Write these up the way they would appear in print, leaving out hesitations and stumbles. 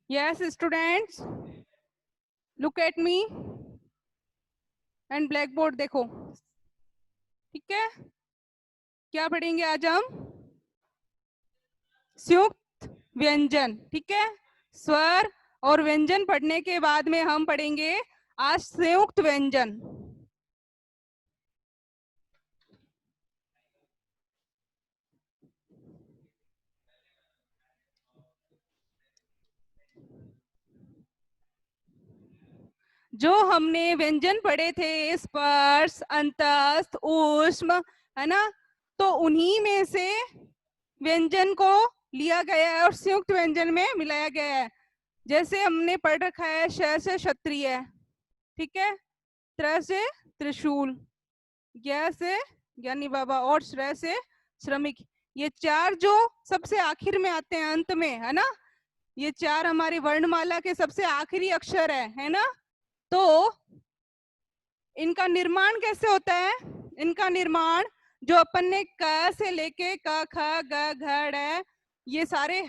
Yes, students, look at me and blackboard देखो. ठीक है, क्या पढ़ेंगे आज हम? संयुक्त व्यंजन. ठीक है, स्वर और व्यंजन पढ़ने के बाद में हम पढ़ेंगे आज संयुक्त व्यंजन. जो हमने व्यंजन पढ़े थे स्पर्श, अंतस्थ, ऊष्म, है ना, तो उन्हीं में से व्यंजन को लिया गया है और संयुक्त व्यंजन में मिलाया गया है. जैसे हमने पढ़ रखा है श से क्षत्रिय, ठीक है, त्र से त्रिशूल, ज्ञ से ज्ञानी बाबा और श्र से श्रमिक. ये चार जो सबसे आखिर में आते हैं, अंत में, है ना, ये चार हमारी वर्णमाला के सबसे आखिरी अक्षर है ना. तो इनका निर्माण कैसे होता है? इनका निर्माण जो अपन ने क से लेके क ख ग घ ड़ ये सारे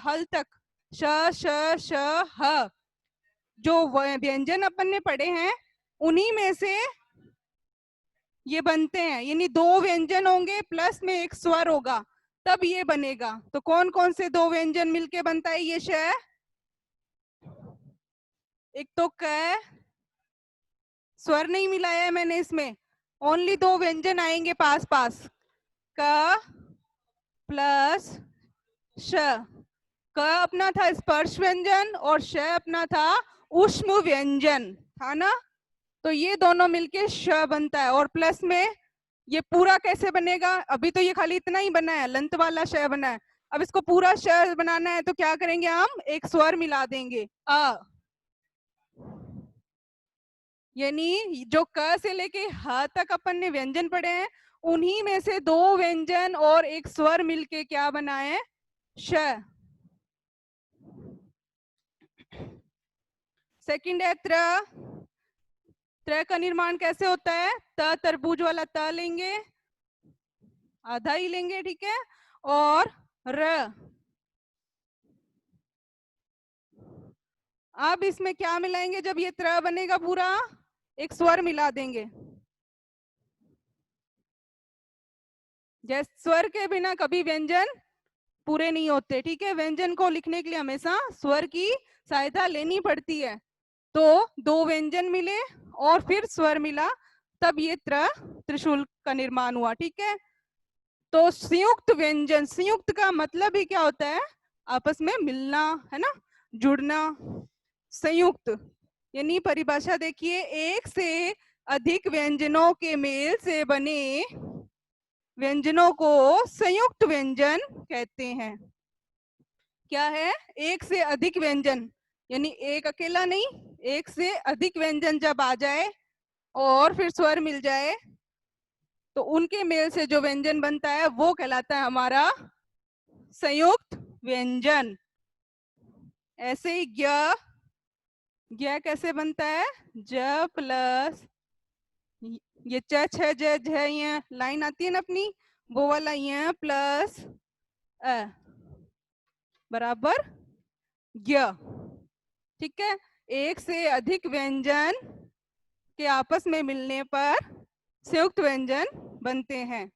हल तक श श श ह जो व्यंजन अपन ने पढ़े हैं उन्हीं में से ये बनते हैं. यानी दो व्यंजन होंगे प्लस में एक स्वर होगा तब ये बनेगा. तो कौन कौन से दो व्यंजन मिलके बनता है ये श? एक तो क, स्वर नहीं मिलाया है मैंने इसमें, ओनली दो व्यंजन आएंगे पास पास, क प्लस श. क अपना था स्पर्श व्यंजन और श अपना था ऊष्म व्यंजन, था ना. तो ये दोनों मिलके श बनता है और प्लस में ये पूरा कैसे बनेगा? अभी तो ये खाली इतना ही बना है, लंत वाला श बना है. अब इसको पूरा श बनाना है तो क्या करेंगे? हम एक स्वर मिला देंगे, अ. यानी जो क से लेके ह तक अपन ने व्यंजन पढ़े हैं उन्हीं में से दो व्यंजन और एक स्वर मिलके क्या बना है? श. सेकंड है त्र. त्र का निर्माण कैसे होता है? त तरबूज वाला त लेंगे, आधा ही लेंगे, ठीक है, और र. अब इसमें क्या मिलाएंगे? जब ये त्र बनेगा पूरा एक स्वर मिला देंगे. जैसे स्वर के बिना कभी व्यंजन पूरे नहीं होते, ठीक है. व्यंजन को लिखने के लिए हमेशा स्वर की सहायता लेनी पड़ती है. तो दो व्यंजन मिले और फिर स्वर मिला तब ये त्रिशूल का निर्माण हुआ, ठीक है. तो संयुक्त व्यंजन, संयुक्त का मतलब ही क्या होता है? आपस में मिलना, है ना, जुड़ना. संयुक्त यानी परिभाषा देखिए, एक से अधिक व्यंजनों के मेल से बने व्यंजनों को संयुक्त व्यंजन कहते हैं. क्या है? एक से अधिक व्यंजन, यानी एक अकेला नहीं, एक से अधिक व्यंजन जब आ जाए और फिर स्वर मिल जाए तो उनके मेल से जो व्यंजन बनता है वो कहलाता है हमारा संयुक्त व्यंजन. ऐसे ही ज्ञ, ज्ञ कैसे बनता है? ज प्लस ये च छ ज झ ये लाइन आती है ना अपनी, वो वाला ये प्लस अ बराबर ज्ञ, ठीक है. एक से अधिक व्यंजन के आपस में मिलने पर संयुक्त व्यंजन बनते हैं.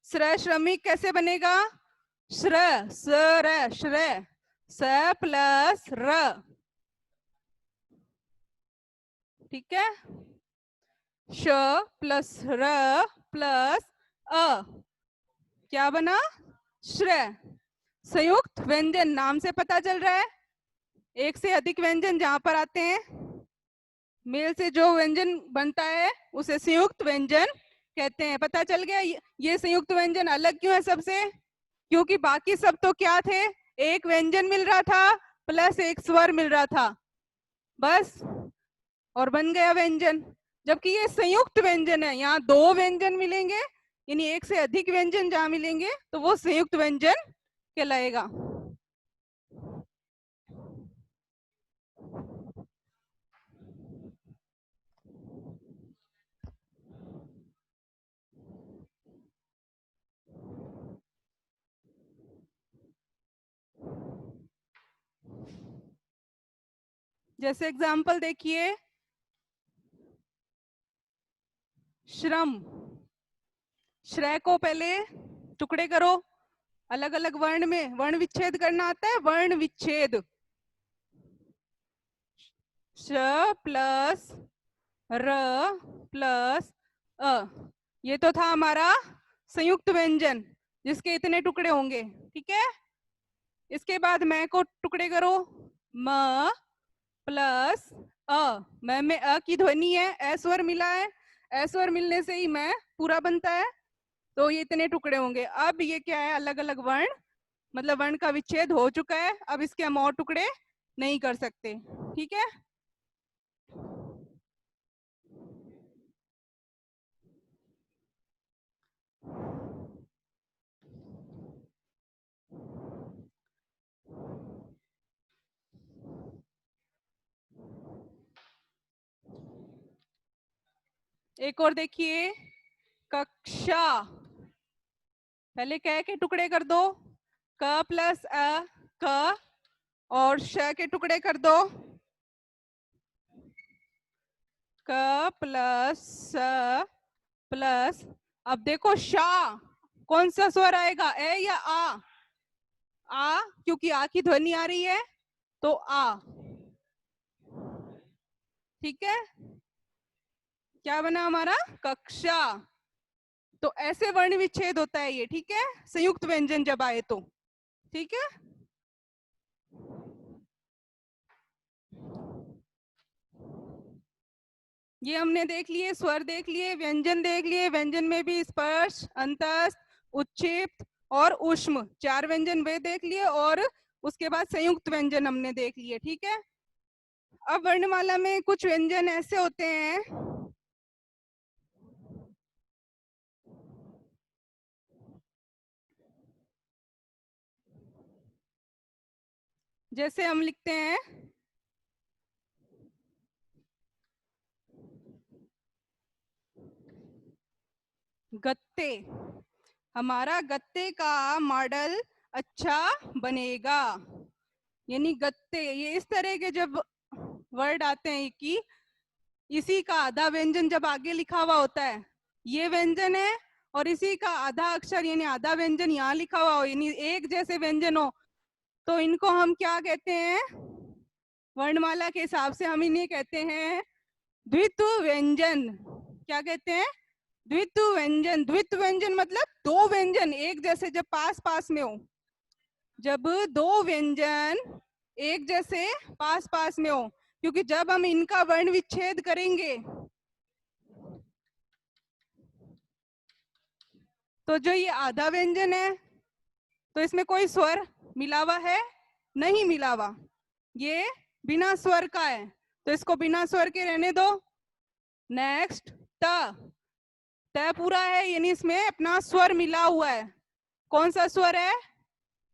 श्र श्रमिक कैसे बनेगा? श्र सर श्र स प्लस र, ठीक है. श प्लस र प्लस अ क्या बना? श्र. संयुक्त व्यंजन नाम से पता चल रहा है, एक से अधिक व्यंजन जहां पर आते हैं मेल से जो व्यंजन बनता है उसे संयुक्त व्यंजन कहते हैं. पता चल गया ये संयुक्त व्यंजन अलग क्यों है सबसे? क्योंकि बाकी सब तो क्या थे? एक व्यंजन मिल रहा था प्लस एक स्वर मिल रहा था, बस, और बन गया व्यंजन. जबकि ये संयुक्त व्यंजन है, यहाँ दो व्यंजन मिलेंगे, यानी एक से अधिक व्यंजन जहां मिलेंगे तो वो संयुक्त व्यंजन कहलाएगा. जैसे एग्जाम्पल देखिए, श्रम, श्रय को पहले टुकड़े करो, अलग अलग वर्ण में वर्ण विच्छेद करना आता है, वर्ण विच्छेद। श प्लस र प्लस अ, ये तो था हमारा संयुक्त व्यंजन जिसके इतने टुकड़े होंगे, ठीक है। इसके बाद मैं को टुकड़े करो, म प्लस अ, मैं में अ की ध्वनि है, अ स्वर मिला है, अ स्वर मिलने से ही मैं पूरा बनता है, तो ये इतने टुकड़े होंगे। अब ये क्या है, अलग अलग वर्ण, मतलब वर्ण का विच्छेद हो चुका है, अब इसके हम और टुकड़े नहीं कर सकते, ठीक है। एक और देखिए, कक्षा, पहले क के टुकड़े कर दो, क प्लस अ क, और श के टुकड़े कर दो, क प्लस स प्लस, अब देखो शा, कौन सा स्वर आएगा, ए या आ, क्योंकि आ की ध्वनि आ रही है तो आ, ठीक है। क्या बना हमारा, कक्षा। तो ऐसे वर्ण विच्छेद होता है ये, ठीक है, संयुक्त व्यंजन जब आए तो, ठीक है। ये हमने देख लिए, स्वर देख लिए, व्यंजन देख लिए, व्यंजन में भी स्पर्श, अंतस्थ, उच्छिष्ट और ऊष्म, 4 व्यंजन वे देख लिए, और उसके बाद संयुक्त व्यंजन हमने देख लिए, ठीक है। अब वर्णमाला में कुछ व्यंजन ऐसे होते हैं, जैसे हम लिखते हैं गत्ते, हमारा गत्ते का मॉडल अच्छा बनेगा, यानी गत्ते, ये इस तरह के जब वर्ड आते हैं कि इसी का आधा व्यंजन जब आगे लिखा हुआ होता है, ये व्यंजन है, और इसी का आधा अक्षर यानी आधा व्यंजन यहाँ लिखा हुआ हो, यानी एक जैसे व्यंजन हो, तो इनको हम क्या कहते हैं, वर्णमाला के हिसाब से हम इन्हें कहते हैं द्वित्व व्यंजन। क्या कहते हैं, द्वित्व व्यंजन। द्वित्व व्यंजन मतलब दो व्यंजन एक जैसे जब पास पास में हो, जब दो व्यंजन एक जैसे पास पास में हो, क्योंकि जब हम इनका वर्ण विच्छेद करेंगे तो जो ये आधा व्यंजन है, तो इसमें कोई स्वर मिला हुआ है, नहीं मिला हुआ, ये बिना स्वर का है, तो इसको बिना स्वर के रहने दो। नेक्स्ट, त, त पूरा है, यानी इसमें अपना स्वर मिला हुआ है, कौन सा स्वर है,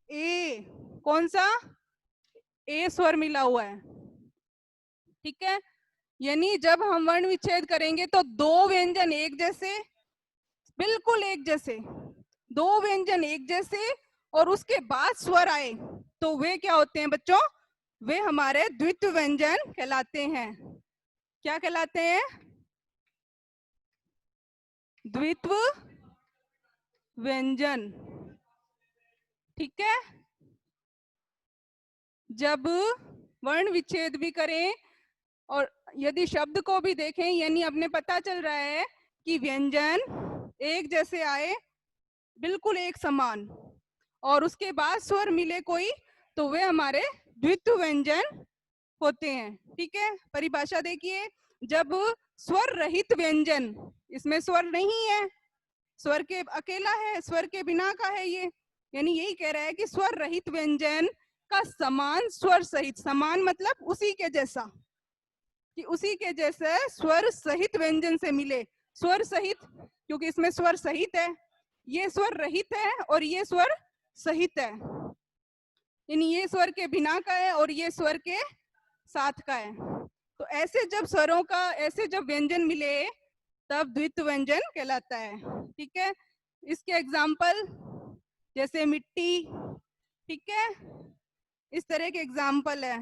ए, कौन सा, ए स्वर मिला हुआ है, ठीक है। यानी जब हम वर्ण विच्छेद करेंगे तो दो व्यंजन एक जैसे, बिल्कुल एक जैसे, दो व्यंजन एक जैसे, और उसके बाद स्वर आए तो वे क्या होते हैं बच्चों, वे हमारे द्वित्व व्यंजन कहलाते हैं। क्या कहलाते हैं, द्वित्व व्यंजन, ठीक है। जब वर्ण विच्छेद भी करें और यदि शब्द को भी देखें, यानी अपने पता चल रहा है कि व्यंजन एक जैसे आए, बिल्कुल एक समान, और उसके बाद स्वर मिले कोई, तो वे हमारे द्वित्व व्यंजन होते हैं, ठीक है। परिभाषा देखिए, जब स्वर रहित व्यंजन, इसमें स्वर नहीं है, स्वर के अकेला है, स्वर के बिना का है ये, यानी यही कह रहा है कि स्वर रहित व्यंजन का समान स्वर सहित, समान मतलब उसी के जैसा, कि उसी के जैसे स्वर सहित व्यंजन से मिले, स्वर सहित क्योंकि इसमें स्वर सहित है, ये स्वर रहित है और ये स्वर सहित है, यानी ये स्वर के बिना का है और ये स्वर के साथ का है। तो ऐसे जब स्वरों का, ऐसे जब व्यंजन मिले तब द्वित्व व्यंजन कहलाता है, ठीक है। इसके एग्जाम्पल जैसे मिट्टी, ठीक है, इस तरह के एग्जाम्पल है।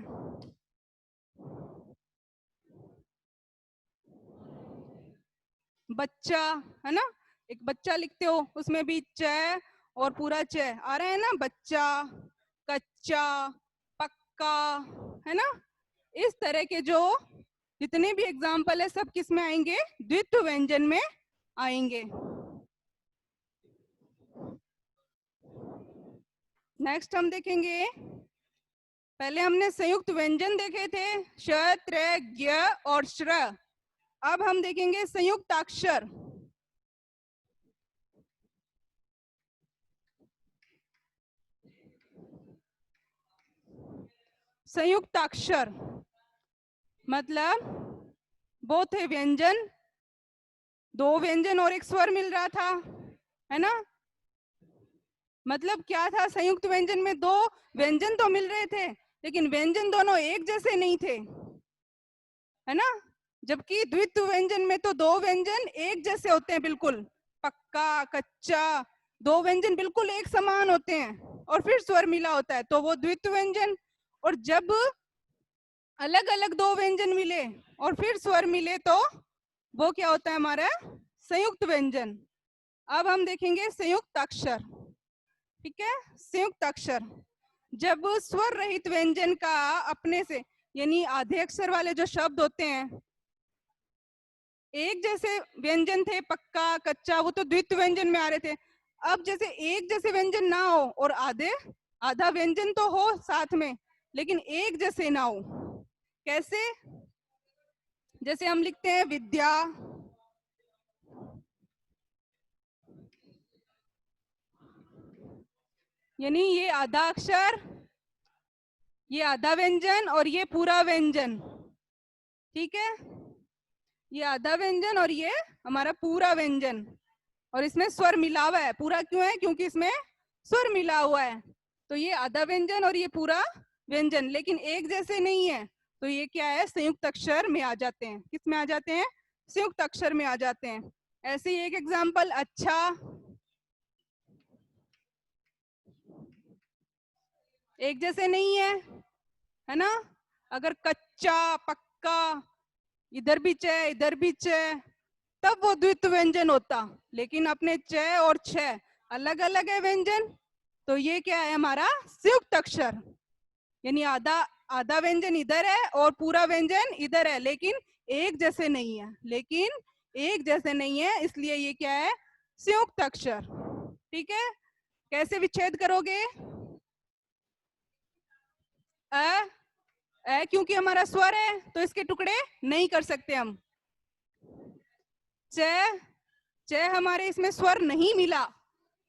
बच्चा, है ना, एक बच्चा लिखते हो उसमें भी च और पूरा च आ रहा है ना, बच्चा, कच्चा, पक्का, है ना। इस तरह के जो जितने भी एग्जाम्पल है सब किस में आएंगे, द्वित्व व्यंजन में आएंगे। नेक्स्ट हम देखेंगे, पहले हमने संयुक्त व्यंजन देखे थे, श, त्र, ज्ञ और श्र। अब हम देखेंगे संयुक्ताक्षर। संयुक्ताक्षर मतलब वो थे व्यंजन, दो व्यंजन और एक स्वर मिल रहा था, है ना। मतलब क्या था, संयुक्त व्यंजन में दो व्यंजन तो मिल रहे थे लेकिन व्यंजन दोनों एक जैसे नहीं थे, है ना। जबकि द्वित्व व्यंजन में तो दो व्यंजन एक जैसे होते हैं, बिल्कुल पक्का, कच्चा, दो व्यंजन बिल्कुल एक समान होते हैं और फिर स्वर मिला होता है तो वो द्वित्व व्यंजन। और जब अलग अलग दो व्यंजन मिले और फिर स्वर मिले तो वो क्या होता है हमारा, संयुक्त व्यंजन। अब हम देखेंगे संयुक्त अक्षर, ठीक है। संयुक्त अक्षर जब स्वर रहित व्यंजन का अपने से, यानी आधे अक्षर वाले जो शब्द होते हैं, एक जैसे व्यंजन थे पक्का, कच्चा, वो तो द्वित्व व्यंजन में आ रहे थे। अब जैसे एक जैसे व्यंजन ना हो और आधा व्यंजन तो हो साथ में लेकिन एक जैसे ना हो, कैसे, जैसे हम लिखते हैं विद्या, यानी ये आधा अक्षर, ये आधा व्यंजन और ये पूरा व्यंजन, ठीक है। ये आधा व्यंजन और ये हमारा पूरा व्यंजन, और इसमें स्वर मिला हुआ है। पूरा क्यों है, क्योंकि इसमें स्वर मिला हुआ है। तो ये आधा व्यंजन और ये पूरा व्यंजन लेकिन एक जैसे नहीं है, तो ये क्या है, संयुक्त अक्षर में आ जाते हैं। किस में आ जाते हैं, संयुक्त अक्षर में आ जाते हैं। ऐसे ही एक एग्जांपल, अच्छा, एक जैसे नहीं है ना। अगर कच्चा, पक्का, इधर भी च इधर भी च, तब वो द्वित्व व्यंजन होता। लेकिन अपने च और छ अलग अलग है व्यंजन, तो ये क्या है हमारा संयुक्त अक्षर। यानी आधा आधा व्यंजन इधर है और पूरा व्यंजन इधर है लेकिन एक जैसे नहीं है, लेकिन एक जैसे नहीं है, इसलिए ये क्या है, संयुक्त अक्षर, ठीक है। कैसे विच्छेद करोगे, अ क्योंकि हमारा स्वर है तो इसके टुकड़े नहीं कर सकते हम। च च हमारे इसमें स्वर नहीं मिला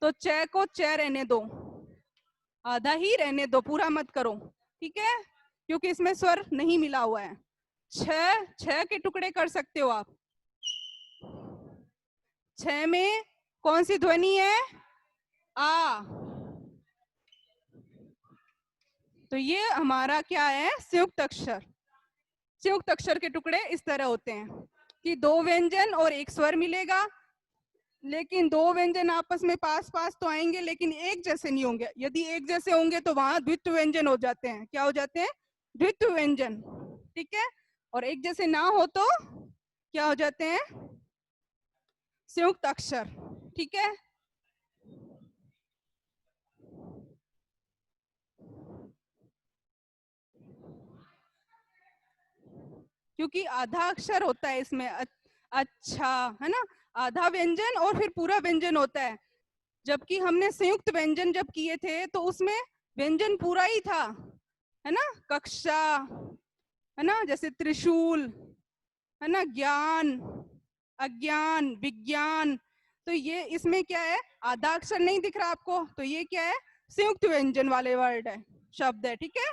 तो च को च रहने दो, आधा ही रहने दो, पूरा मत करो, ठीक है, क्योंकि इसमें स्वर नहीं मिला हुआ है। छ के टुकड़े कर सकते हो आप। छ में कौन सी ध्वनि है, आ, तो ये हमारा क्या है, संयुक्त अक्षर। संयुक्त अक्षर के टुकड़े इस तरह होते हैं कि दो व्यंजन और एक स्वर मिलेगा, लेकिन दो व्यंजन आपस में पास पास तो आएंगे लेकिन एक जैसे नहीं होंगे। यदि एक जैसे होंगे तो वहां द्वित्व व्यंजन हो जाते हैं। क्या हो जाते हैं, द्वित्व व्यंजन, ठीक है। और एक जैसे ना हो तो क्या हो जाते हैं, संयुक्त अक्षर, ठीक है। क्योंकि आधा अक्षर होता है इसमें, अच्छा, है ना, आधा व्यंजन और फिर पूरा व्यंजन होता है। जबकि हमने संयुक्त व्यंजन जब किए थे तो उसमें व्यंजन पूरा ही था, है ना, कक्षा, है ना, जैसे त्रिशूल, है ना, ज्ञान, अज्ञान, विज्ञान। तो ये इसमें क्या है, आधा अक्षर नहीं दिख रहा आपको, तो ये क्या है, संयुक्त व्यंजन वाले वर्ड है, शब्द है, ठीक है।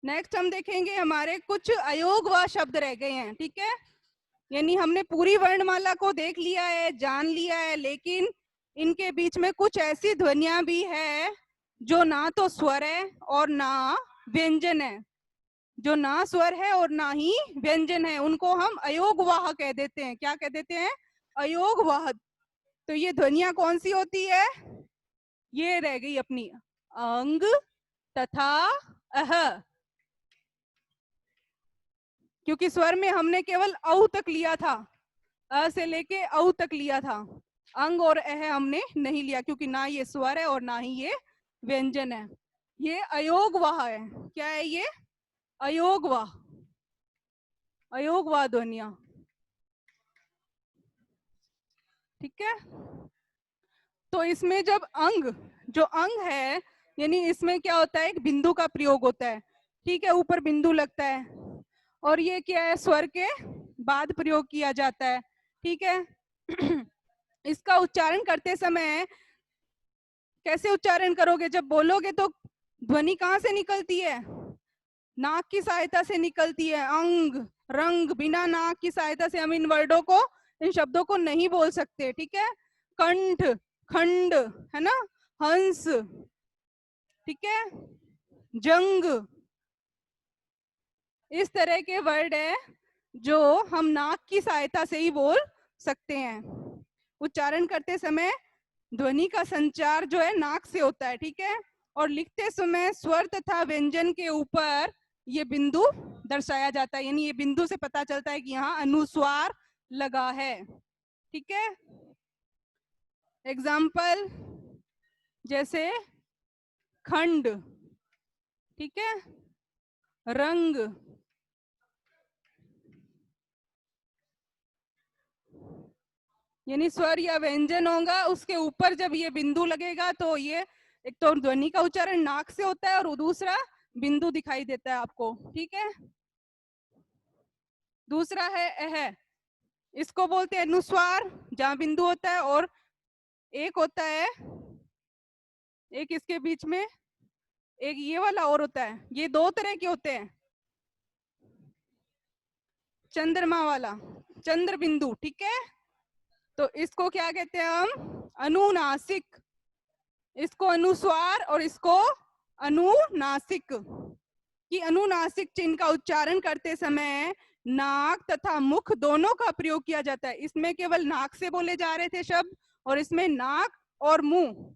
नेक्स्ट हम देखेंगे हमारे कुछ अयोग व शब्द रह गए हैं, ठीक है। यानी हमने पूरी वर्णमाला को देख लिया है, जान लिया है, लेकिन इनके बीच में कुछ ऐसी ध्वनियां भी है जो ना तो स्वर है और ना व्यंजन है, जो ना स्वर है और ना ही व्यंजन है, उनको हम अयोगवाह कह देते हैं। क्या कह देते हैं, अयोगवाह। तो ये ध्वनियां कौन सी होती है, ये रह गई अपनी, अंग तथा अह, क्योंकि स्वर में हमने केवल औ तक लिया था, अ से लेके औ तक लिया था, अंग और अह हमने नहीं लिया, क्योंकि ना ये स्वर है और ना ही ये व्यंजन है। ये अयोगवाह है। क्या है ये? अयोगवाह, अयोगवाह ध्वनियां। ठीक है, तो इसमें जब अंग, जो अंग है, यानी इसमें क्या होता है, एक बिंदु का प्रयोग होता है। ठीक है, ऊपर बिंदु लगता है, और ये क्या है, स्वर के बाद प्रयोग किया जाता है। ठीक है इसका उच्चारण करते समय कैसे उच्चारण करोगे? जब बोलोगे तो ध्वनि कहाँ से निकलती है? नाक की सहायता से निकलती है। अंग, रंग, बिना नाक की सहायता से हम इन वर्डों को, इन शब्दों को नहीं बोल सकते। ठीक है, कंठ, खंड, है ना, हंस, ठीक है, जंग, इस तरह के वर्ड है जो हम नाक की सहायता से ही बोल सकते हैं। उच्चारण करते समय ध्वनि का संचार जो है नाक से होता है। ठीक है, और लिखते समय स्वर तथा व्यंजन के ऊपर ये बिंदु दर्शाया जाता है, यानी ये बिंदु से पता चलता है कि यहाँ अनुस्वार लगा है। ठीक है, एग्जाम्पल जैसे खंड, ठीक है, रंग, यानी स्वर या व्यंजन होगा, उसके ऊपर जब ये बिंदु लगेगा तो ये एक तो ध्वनि का उच्चारण नाक से होता है और दूसरा बिंदु दिखाई देता है आपको। ठीक है, दूसरा है अह, इसको बोलते हैं अनुस्वार, जहां बिंदु होता है, और एक होता है, एक इसके बीच में एक ये वाला और होता है। ये दो तरह के होते हैं, चंद्रमा वाला, चंद्र बिंदु। ठीक है, तो इसको क्या कहते हैं हम? अनुनासिक। इसको अनुस्वार और इसको अनुनासिक। कि अनुनासिक चिन्ह का उच्चारण करते समय नाक तथा मुख दोनों का प्रयोग किया जाता है। इसमें केवल नाक से बोले जा रहे थे शब्द, और इसमें नाक और मुंह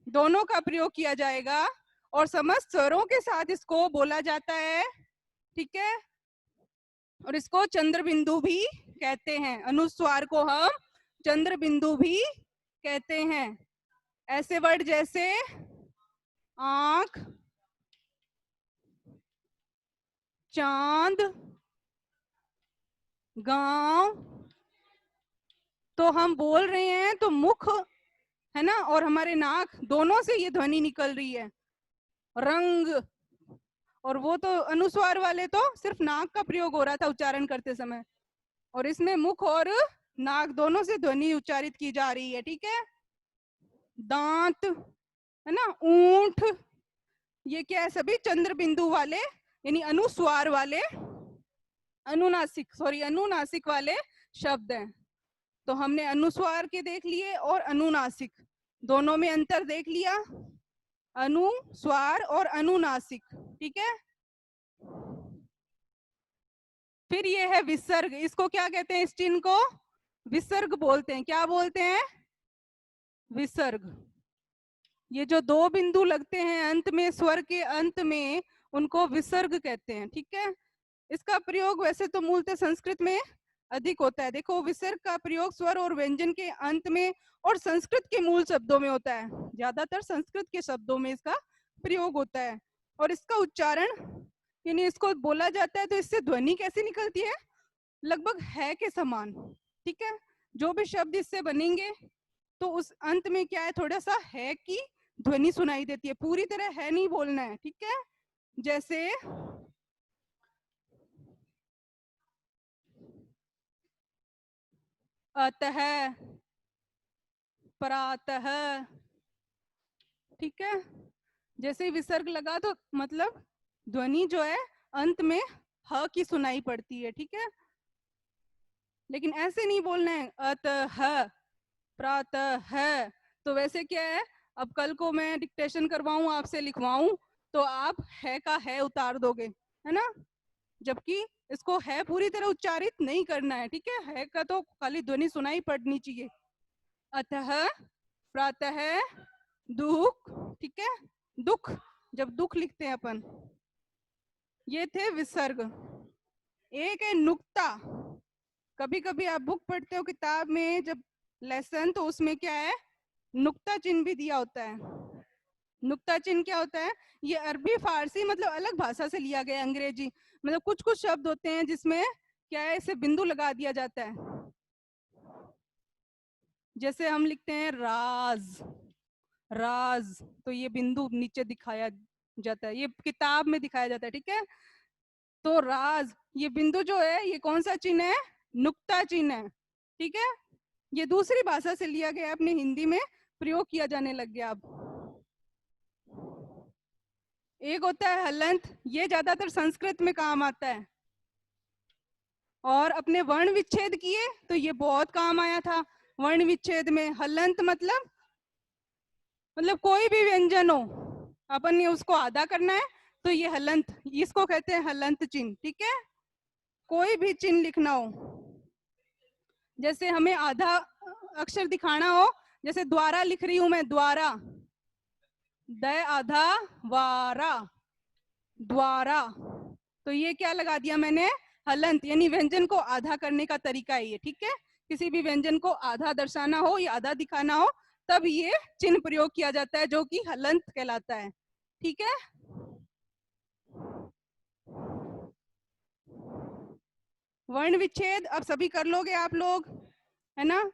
दोनों का प्रयोग किया जाएगा, और समस्त स्वरों के साथ इसको बोला जाता है। ठीक है, और इसको चंद्र बिंदु भी कहते हैं। अनुस्वार को हम चंद्र बिंदु भी कहते हैं। ऐसे वर्ड जैसे आंख, चांद, गांव, तो हम बोल रहे हैं तो मुख, है ना, और हमारे नाक दोनों से ये ध्वनि निकल रही है। रंग, और वो तो अनुस्वार वाले तो सिर्फ नाक का प्रयोग हो रहा था उच्चारण करते समय, और इसमें मुख और नाक दोनों से ध्वनि उच्चारित की जा रही है। ठीक है, दांत, है ना, ऊंट, ये क्या है? सभी चंद्र बिंदु वाले, यानी अनुस्वार वाले, अनुनासिक वाले शब्द हैं। तो हमने अनुस्वार के देख लिए और अनुनासिक, दोनों में अंतर देख लिया, अनुस्वार और अनुनासिक। ठीक है, फिर ये है विसर्ग। इसको क्या कहते हैं? इस चिन्ह को विसर्ग बोलते हैं। क्या बोलते हैं? विसर्ग। ये जो दो बिंदु लगते हैं अंत में, स्वर के अंत में, उनको विसर्ग कहते हैं। ठीक है, इसका प्रयोग वैसे तो मूलतः संस्कृत में अधिक होता है। देखो, विसर्ग का प्रयोग स्वर और व्यंजन के अंत में और संस्कृत के मूल शब्दों में होता है। ज्यादातर संस्कृत के शब्दों में इसका प्रयोग होता है, और इसका उच्चारण, यानी इसको बोला जाता है तो इससे ध्वनि कैसी निकलती है? लगभग है के समान। ठीक है, जो भी शब्द इससे बनेंगे तो उस अंत में क्या है, थोड़ा सा है की ध्वनि सुनाई देती है, पूरी तरह है नहीं बोलना है। ठीक है, जैसे अतः, प्रातः। ठीक है, जैसे ही विसर्ग लगा तो मतलब ध्वनि जो है अंत में ह की सुनाई पड़ती है। ठीक है, लेकिन ऐसे नहीं बोलना है अतः, प्रातः। तो वैसे क्या है, अब कल को मैं डिक्टेशन करवाऊं, आपसे लिखवाऊं, तो आप है का है उतार दोगे, है ना, जबकि इसको है पूरी तरह उच्चारित नहीं करना है। ठीक है का तो खाली ध्वनि सुनाई पड़नी चाहिए। अतः, प्रातः, दुख। ठीक है, दुख, जब दुख लिखते हैं अपन, ये थे विसर्ग। एक है नुक्ता। कभी कभी आप बुक पढ़ते हो किताब में जब लेसन, तो उसमें क्या है, नुक्ता चिन्ह भी दिया होता है। नुक्ता चिन्ह क्या होता है, ये अरबी फारसी मतलब अलग भाषा से लिया गया, अंग्रेजी मतलब कुछ कुछ शब्द होते हैं जिसमें क्या है, इसे बिंदु लगा दिया जाता है। जैसे हम लिखते हैं राज, राज, तो ये बिंदु नीचे दिखाया जाता है, ये किताब में दिखाया जाता है, ठीक है। तो राज, ये बिंदु जो है ये कौन सा चिन्ह है, नुक्ता चिन्ह है, ठीक है। ये दूसरी भाषा से लिया गया, अपने हिंदी में प्रयोग किया जाने लग गया अब। एक होता है हलंत, ये ज्यादातर संस्कृत में काम आता है। और अपने वर्ण विच्छेद किए तो ये बहुत काम आया था। वर्ण विच्छेद में हलंत मतलब कोई भी व्यंजन हो, अपन ने उसको आधा करना है तो ये हलंत, इसको कहते हैं हलंत चिन्ह, ठीक है। कोई भी चिन्ह लिखना हो, जैसे हमें आधा अक्षर दिखाना हो, जैसे द्वारा लिख रही हूं मैं, द्वारा, द आधा वारा, द्वारा, तो ये क्या लगा दिया मैंने, हलंत, यानी व्यंजन को आधा करने का तरीका है ये, ठीक है। किसी भी व्यंजन को आधा दर्शाना हो या आधा दिखाना हो तब ये चिन्ह प्रयोग किया जाता है, जो कि हलंत कहलाता है, ठीक है। वर्ण विच्छेद अब सभी कर लोगे आप लोग, है ना।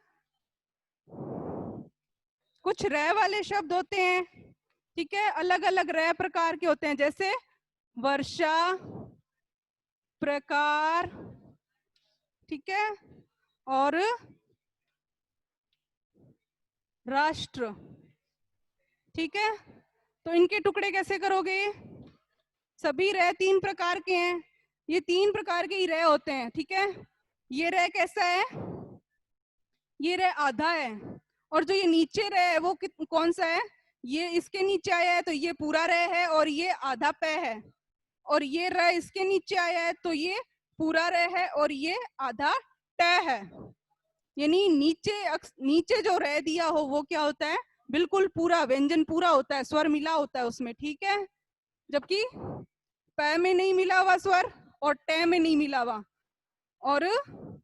कुछ रह वाले शब्द होते हैं, ठीक है, अलग अलग रह प्रकार के होते हैं, जैसे वर्षा, प्रकार, ठीक है, और राष्ट्र, ठीक है। तो इनके टुकड़े कैसे करोगे, सभी रह तीन प्रकार के हैं, ये तीन प्रकार के ही रह होते हैं, ठीक है। ये रह कैसा है, ये रह आधा है, और जो ये नीचे रह है वो कौन सा है, ये इसके नीचे आया है तो ये पूरा रह है और ये आधा पै है, और ये रह इसके नीचे आया है तो ये पूरा रह है और ये आधा ट है। यानी नीचे जो रह दिया हो वो क्या होता है, बिल्कुल पूरा व्यंजन पूरा होता है, स्वर मिला होता है उसमें, ठीक है। जबकि पै में नहीं मिला हुआ स्वर और ट में नहीं मिला हुआ, और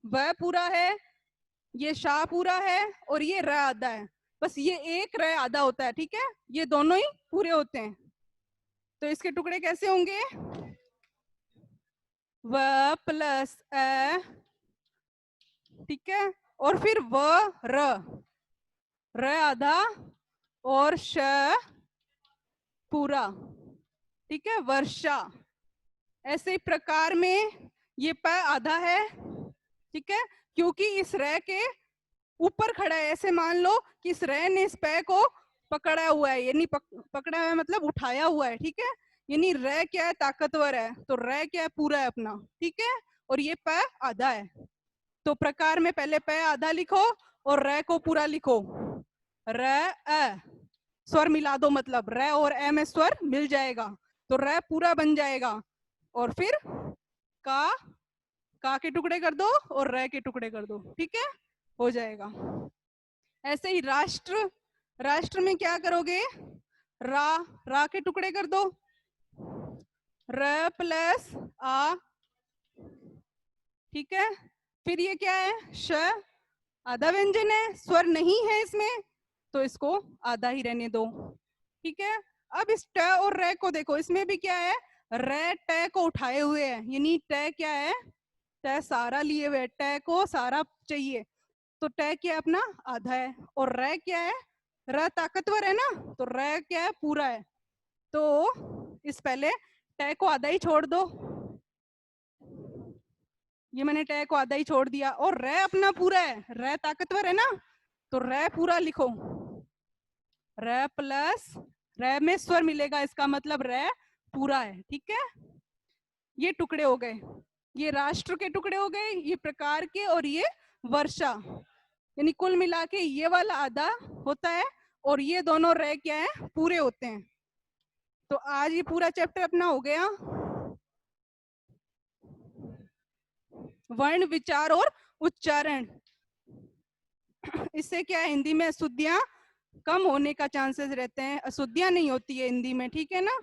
वह पूरा है, ये शाह पूरा है और ये र आधा है, बस ये एक र आधा होता है, ठीक है। ये दोनों ही पूरे होते हैं। तो इसके टुकड़े कैसे होंगे, व प्लस अ, ठीक है, और फिर व र आधा और श पूरा, ठीक है, वर्षा। ऐसे प्रकार में ये प आधा है, ठीक है, क्योंकि इस रह के ऊपर खड़ा है। ऐसे मान लो कि इस रह ने इस पै को पकड़ा हुआ है, यानी पकड़ा हुआ है मतलब उठाया हुआ है, ठीक है। यानी रह क्या है, ताकतवर है, तो रह क्या है, पूरा है अपना, ठीक है, और ये पै आधा है। तो प्रकार में पहले पै आधा लिखो और रह को पूरा लिखो, र अ, स्वर मिला दो, मतलब र और ए में स्वर मिल जाएगा तो र पूरा बन जाएगा, और फिर का के टुकड़े कर दो और र के टुकड़े कर दो, ठीक है, हो जाएगा। ऐसे ही राष्ट्र, राष्ट्र में क्या करोगे, रा के टुकड़े कर दो, र प्लस आ, ठीक है। फिर ये क्या है, श, आधा व्यंजन है, स्वर नहीं है इसमें तो इसको आधा ही रहने दो, ठीक है। अब इस ट और रे को देखो, इसमें भी क्या है, रे ट को उठाए हुए है, यानी ट क्या है, ट सारा लिए हुए, ट को सारा चाहिए, तो ट क्या है अपना आधा है, और रे क्या है, र ताकतवर है ना, तो रे क्या है, पूरा है। तो इस पहले ट को आधा ही छोड़ दो, ये मैंने ट को आधा ही छोड़ दिया, और रे अपना पूरा है, रे ताकतवर है ना, तो रे पूरा लिखो, रे प्लस रे में स्वर मिलेगा, इसका मतलब रे पूरा है, ठीक है। ये टुकड़े हो गए, ये राष्ट्र के टुकड़े हो गए, ये प्रकार के, और ये वर्षा, यानी कुल मिला के ये वाला आधा होता है और ये दोनों रे क्या है, पूरे होते हैं। तो आज ये पूरा चैप्टर अपना हो गया, वर्ण विचार और उच्चारण। इससे क्या है, हिंदी में अशुद्धियां कम होने का चांसेस रहते हैं, अशुद्धियां नहीं होती है हिंदी में, ठीक है ना।